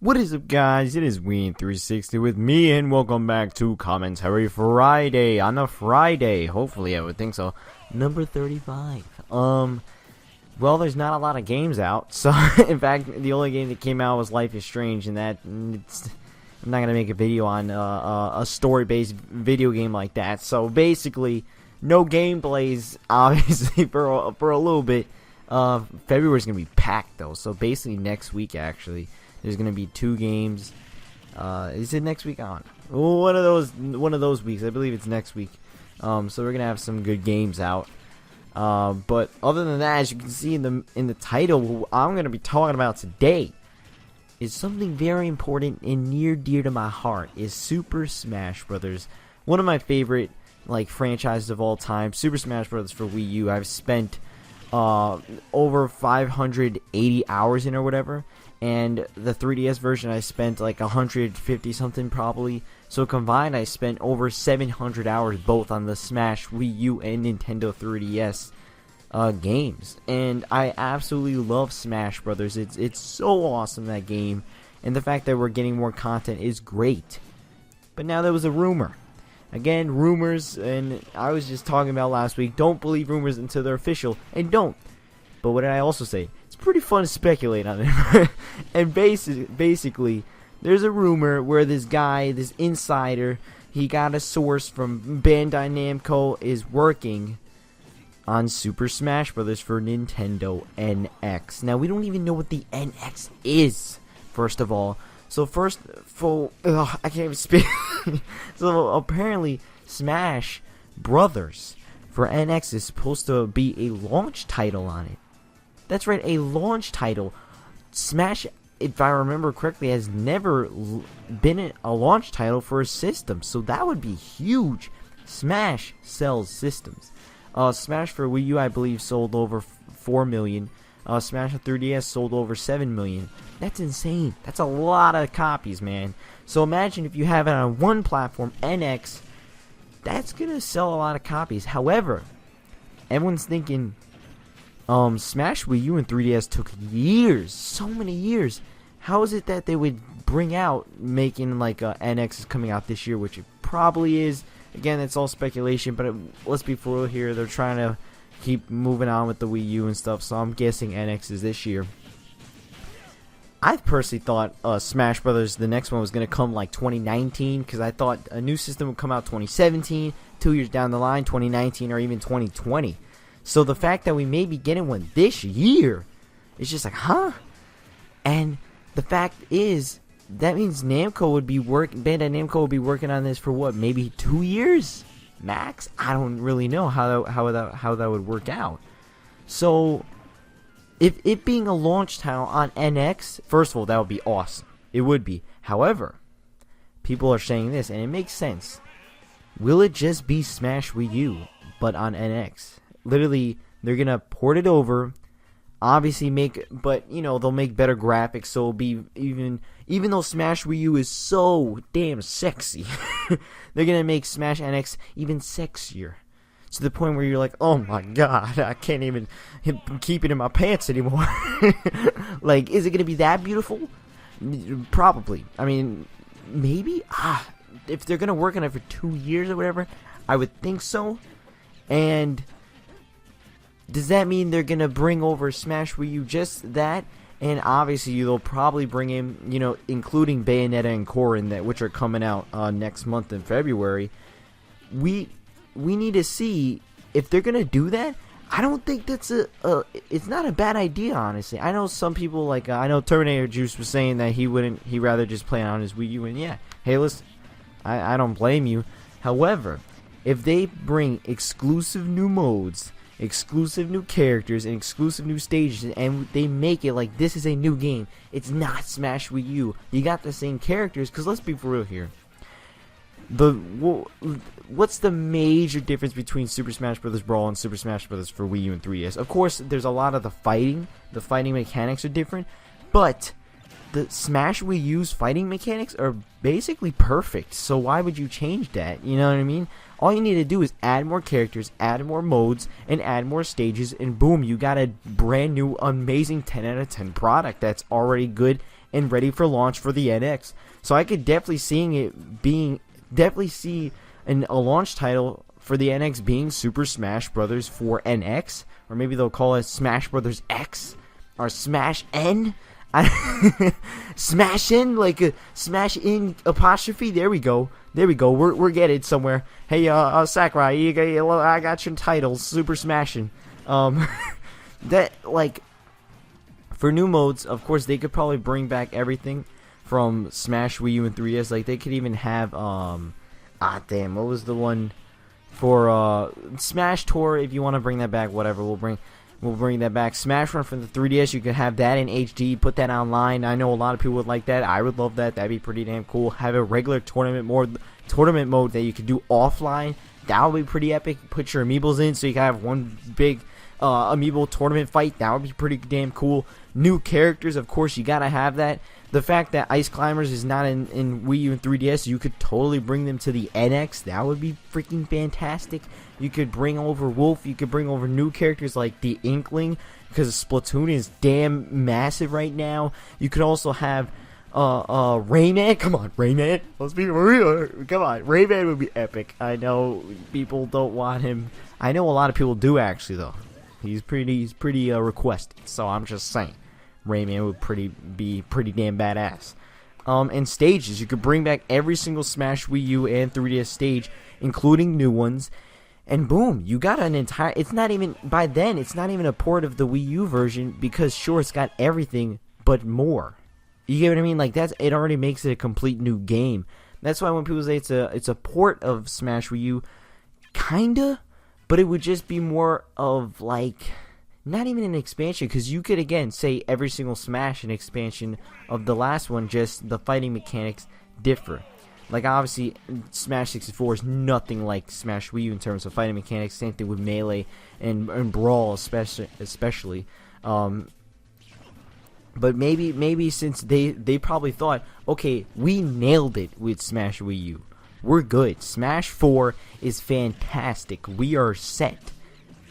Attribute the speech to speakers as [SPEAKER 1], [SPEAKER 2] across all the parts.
[SPEAKER 1] What is up, guys? It is Ween360 with me, and welcome back to Commentary Friday. On a Friday, hopefully, I would think so. Number 35. Well, there's not a lot of games out, so in fact, the only game that came out was Life is Strange, and I'm not gonna make a video on a story-based video game like that. So basically, no gameplays, obviously, for a little bit. February's gonna be packed though, so basically next week actually. There's gonna be 2 games. Is it next week on? One of those weeks. I believe it's next week. So we're gonna have some good games out. But other than that, as you can see in the title, what I'm gonna be talking about today is something very important and near dear to my heart. Is Super Smash Brothers, one of my favorite franchises of all time. Super Smash Brothers for Wii U. I've spent over 580 hours in or whatever. And the 3DS version I spent like 150 something probably. So combined I spent over 700 hours both on the Smash Wii U and Nintendo 3DS games. And I absolutely love Smash Brothers. It's so awesome, that game. And the fact that we're getting more content is great. But now there was a rumor. Again, rumors, and I was just talking about last week, don't believe rumors until they're official, and don't. But what did I also say? It's pretty fun to speculate on it. And basically, there's a rumor where this guy, this insider, he got a source from Bandai Namco, is working on Super Smash Bros. For Nintendo NX. Now, we don't even know what the NX is, first of all. So I can't even speak. So apparently, Smash Brothers for NX is supposed to be a launch title on it. That's right, a launch title. Smash, if I remember correctly, has never been a launch title for a system, so that would be huge. Smash sells systems. Smash for Wii U, I believe, sold over 4 million. Smash on 3DS sold over 7 million. That's insane. That's a lot of copies, man. So imagine if you have it on one platform, NX, that's gonna sell a lot of copies. However, everyone's thinking, Smash Wii U and 3DS took years, so many years. How is it that they would bring out making NX is coming out this year, which it probably is. Again, it's all speculation, but let's be for real here. They're trying to keep moving on with the Wii U and stuff, so I'm guessing NX is this year. I personally thought Smash Brothers, the next one, was going to come 2019, because I thought a new system would come out 2017, 2 years down the line, 2019, or even 2020. So the fact that we may be getting one this year is just huh? And the fact is, that means Bandai Namco would be working on this for what, maybe 2 years max? I don't really know how that would work out. So if it being a launch title on NX, first of all, that would be awesome. It would be. However, people are saying this, and it makes sense. Will it just be Smash Wii U, but on NX? Literally, they're gonna port it over. Obviously, they'll make better graphics, so it'll be even though Smash Wii U is so damn sexy, they're gonna make Smash NX even sexier. To the point where you're like, oh my god, I can't even keep it in my pants anymore. Is it gonna be that beautiful? Probably. I mean, maybe? If they're gonna work on it for 2 years or whatever, I would think so. And does that mean they're gonna bring over Smash Wii U just that? And obviously they'll probably bring in, including Bayonetta and Corrin, which are coming out next month in February. We need to see if they're gonna do that. I don't think that's it's not a bad idea, honestly. I know some people I know Terminator Juice was saying that he'd rather just play on his Wii U, and yeah, hey, listen, I don't blame you. However, if they bring exclusive new modes, exclusive new characters, and exclusive new stages, and they make it like this is a new game, it's not Smash Wii U. You got the same characters, because let's be for real here. What's the major difference between Super Smash Bros. Brawl and Super Smash Bros. For Wii U and 3DS? Of course, there's a lot of the fighting. The fighting mechanics are different, but the Smash Wii U's fighting mechanics are basically perfect, so why would you change that? You know what I mean? All you need to do is add more characters, add more modes, and add more stages, and boom, you got a brand new, amazing 10 out of 10 product that's already good and ready for launch for the NX. So I could definitely see a launch title for the NX being Super Smash Brothers for NX, or maybe they'll call it Smash Brothers X or Smash N. Smash in, like a smash in apostrophe. There we go. We're getting somewhere. Hey, Sakurai, I got your titles. Super smashing. That, like, for new modes, of course, they could probably bring back everything from Smash Wii U and 3DS. Like, they could even have what was the one for Smash Tour? If you want to bring that back, whatever, we'll bring that back. Smash Run from the 3DS, you could have that in HD, put that online. I know a lot of people would like that. I would love that. That'd be pretty damn cool. Have a regular tournament mode that you could do offline. That would be pretty epic. Put your amiibos in so you can have one big amiibo tournament fight. That would be pretty damn cool. New characters, of course, you gotta have that. The fact that Ice Climbers is not in Wii U and 3DS, you could totally bring them to the NX. That would be freaking fantastic. You could bring over Wolf. You could bring over new characters like the Inkling, because Splatoon is damn massive right now. You could also have Rayman. Come on, Rayman. Let's be real. Come on, Rayman would be epic. I know people don't want him. I know a lot of people do actually though. He's pretty requested. So I'm just saying. Rayman would be pretty damn badass. And stages, you could bring back every single Smash Wii U and 3DS stage, including new ones, and boom, you got an entire. It's not even a port of the Wii U version, because sure, it's got everything but more. You get what I mean? Like, it already makes it a complete new game. That's why when people say it's a port of Smash Wii U, kinda, but it would just be more of like. Not even an expansion, because you could, again, say every single Smash an expansion of the last one, just the fighting mechanics differ. Like, obviously, Smash 64 is nothing like Smash Wii U in terms of fighting mechanics. Same thing with Melee and Brawl, especially. But maybe since they probably thought, okay, we nailed it with Smash Wii U. We're good. Smash 4 is fantastic. We are set.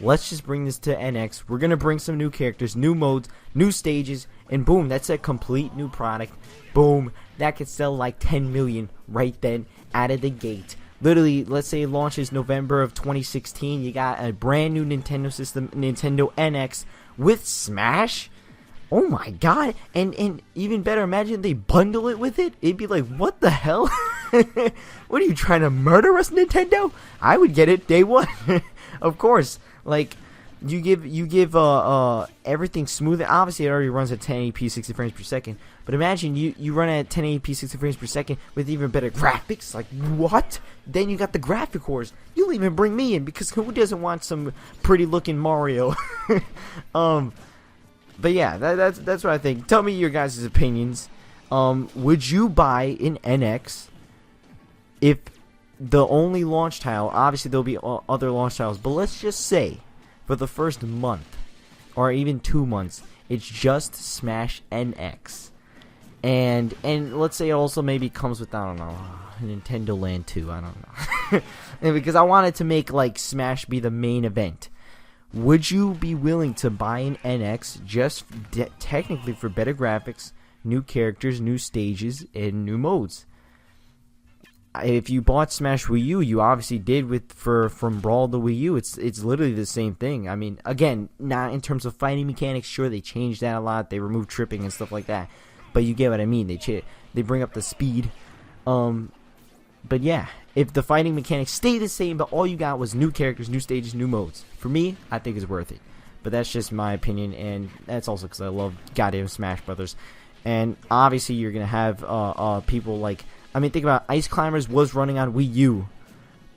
[SPEAKER 1] Let's just bring this to NX. We're going to bring some new characters, new modes, new stages, and boom, that's a complete new product. Boom, that could sell like 10 million right then out of the gate. Literally, let's say it launches November of 2016. You got a brand new Nintendo system, Nintendo NX with Smash. Oh my god. And even better, imagine they bundle it with it. It'd be like, what the hell? What are you trying to murder us, Nintendo? I would get it day one. Of course. Like, you give everything smooth. Obviously, it already runs at 1080p 60 frames per second. But imagine you run at 1080p 60 frames per second with even better graphics. Like, what? Then you got the graphic wars. You'll even bring me in, because who doesn't want some pretty looking Mario? But yeah, that's what I think. Tell me your guys' opinions. Would you buy an NX if the only launch title, obviously there'll be other launch titles, but let's just say for the first month or even 2 months, it's just Smash NX, and let's say it also maybe comes with, I don't know, Nintendo Land 2, I don't know, and because I wanted to make like Smash be the main event. Would you be willing to buy an NX just technically for better graphics, new characters, new stages, and new modes? If you bought Smash Wii U, you obviously did from Brawl to Wii U. It's literally the same thing. I mean, again, not in terms of fighting mechanics. Sure, they changed that a lot. They removed tripping and stuff like that. But you get what I mean. They bring up the speed. But yeah, if the fighting mechanics stay the same, but all you got was new characters, new stages, new modes, for me, I think it's worth it. But that's just my opinion, and that's also because I love goddamn Smash Brothers. And obviously, you're gonna have people like. I mean, think about it. Ice Climbers was running on Wii U,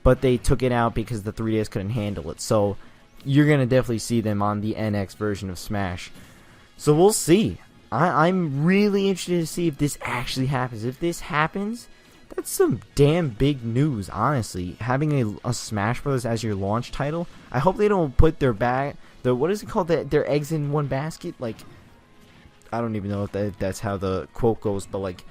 [SPEAKER 1] but they took it out because the 3DS couldn't handle it. So you're going to definitely see them on the NX version of Smash. So we'll see. I'm really interested to see if this actually happens. If this happens, that's some damn big news, honestly. Having a Smash Bros. As your launch title. I hope they don't put what is it called? Their eggs in one basket? Like, I don't even know if that's how the quote goes, but like,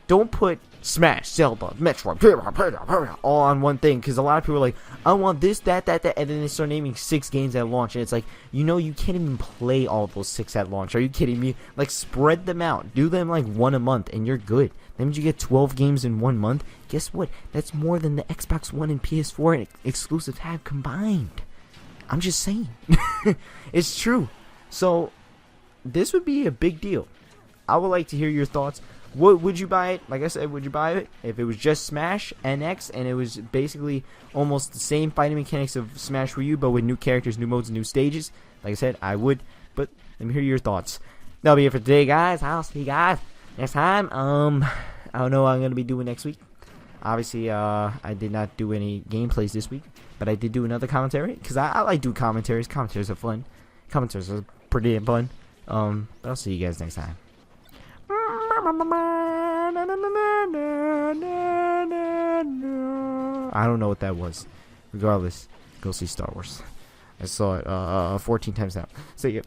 [SPEAKER 1] Don't put Smash, Zelda, Metroid, all on one thing, because a lot of people are like, I want this, that, and then they start naming 6 games at launch, and it's like, you can't even play all those 6 at launch. Are you kidding me? Like, spread them out. Do them like 1 a month, and you're good. Then you get 12 games in 1 month. Guess what? That's more than the Xbox One and PS4 exclusives have combined. I'm just saying. It's true. So, this would be a big deal. I would like to hear your thoughts. Would you buy it? Like I said, would you buy it if it was just Smash NX and it was basically almost the same fighting mechanics of Smash Wii U, but with new characters, new modes, and new stages? Like I said, I would. But let me hear your thoughts. That'll be it for today, guys. I'll see you guys next time. I don't know what I'm gonna be doing next week. Obviously, I did not do any gameplays this week, but I did do another commentary because I like doing commentaries. Commentaries are fun. Commentaries are pretty damn fun. But I'll see you guys next time. I don't know what that was. Regardless, go see Star Wars. I saw it 14 times now. See ya.